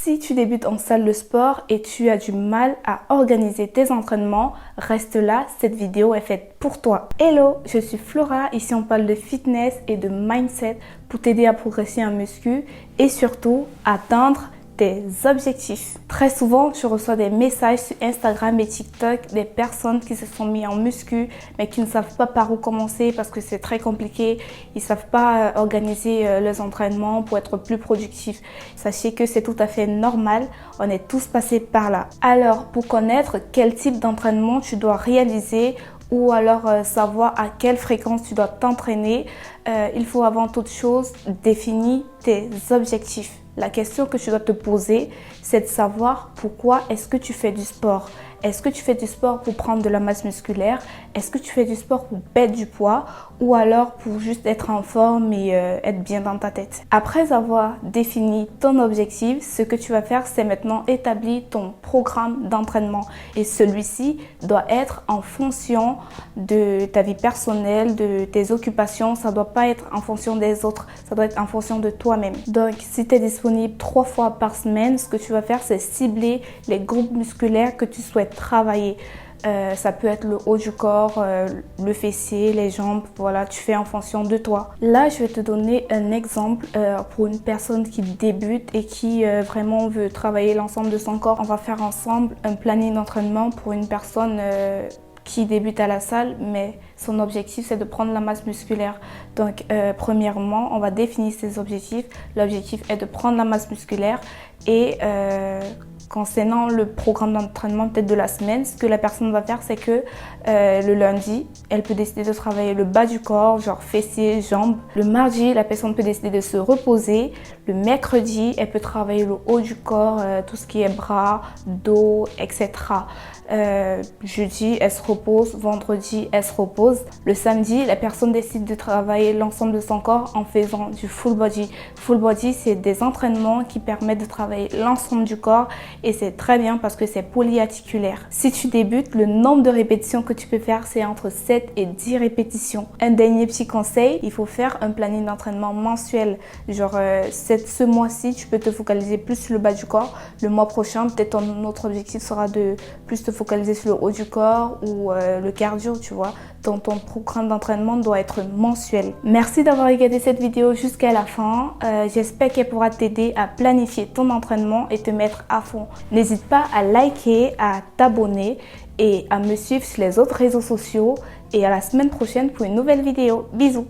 Si tu débutes en salle de sport et tu as du mal à organiser tes entraînements, reste là, cette vidéo est faite pour toi. Hello, je suis Flora, ici on parle de fitness et de mindset pour t'aider à progresser en muscu et surtout atteindre tes objectifs. Très souvent, je reçois des messages sur Instagram et TikTok des personnes qui se sont mis en muscu mais qui ne savent pas par où commencer parce que c'est très compliqué. Ils ne savent pas organiser leurs entraînements pour être plus productifs. Sachez que c'est tout à fait normal. On est tous passés par là. Alors, pour connaître quel type d'entraînement tu dois réaliser ou alors savoir à quelle fréquence tu dois t'entraîner, il faut avant toute chose définir tes objectifs. La question que tu dois te poser, c'est de savoir pourquoi est-ce que tu fais du sport. Est-ce que tu fais du sport pour prendre de la masse musculaire? Est-ce que tu fais du sport pour perdre du poids? Ou alors pour juste être en forme et être bien dans ta tête? Après avoir défini ton objectif, ce que tu vas faire, c'est maintenant établir ton programme d'entraînement. Et celui-ci doit être en fonction de ta vie personnelle, de tes occupations. Ça ne doit pas être en fonction des autres, ça doit être en fonction de toi-même. Donc, si tu es disponible 3 fois par semaine, ce que tu vas faire, c'est cibler les groupes musculaires que tu souhaites travailler. Ça peut être le haut du corps, le fessier, les jambes, voilà, tu fais en fonction de toi. Là, je vais te donner un exemple pour une personne qui débute et qui vraiment veut travailler l'ensemble de son corps. On va faire ensemble un planning d'entraînement pour une personne qui débute à la salle, mais son objectif c'est de prendre la masse musculaire. Donc premièrement, on va définir ses objectifs. L'objectif est de prendre la masse musculaire et concernant le programme d'entraînement peut-être de la semaine, ce que la personne va faire, c'est que le lundi, elle peut décider de travailler le bas du corps, genre fessiers, jambes. Le mardi, la personne peut décider de se reposer. Le mercredi, elle peut travailler le haut du corps, tout ce qui est bras, dos, etc. Jeudi, elle se repose. Vendredi, elle se repose. Le samedi, la personne décide de travailler l'ensemble de son corps en faisant du full body. Full body, c'est des entraînements qui permettent de travailler l'ensemble du corps et c'est très bien parce que c'est polyarticulaire. Si tu débutes, le nombre de répétitions que tu peux faire, c'est entre 7 et 10 répétitions. Un dernier petit conseil, il faut faire un planning d'entraînement mensuel. Genre, ce mois-ci, tu peux te focaliser plus sur le bas du corps. Le mois prochain, peut-être ton autre objectif sera de plus te focaliser sur le haut du corps ou le cardio, tu vois. Donc, ton programme d'entraînement doit être mensuel. Merci d'avoir regardé cette vidéo jusqu'à la fin. J'espère qu'elle pourra t'aider à planifier ton entraînement et te mettre à fond. N'hésite pas à liker, à t'abonner et à me suivre sur les autres réseaux sociaux. Et à la semaine prochaine pour une nouvelle vidéo. Bisous!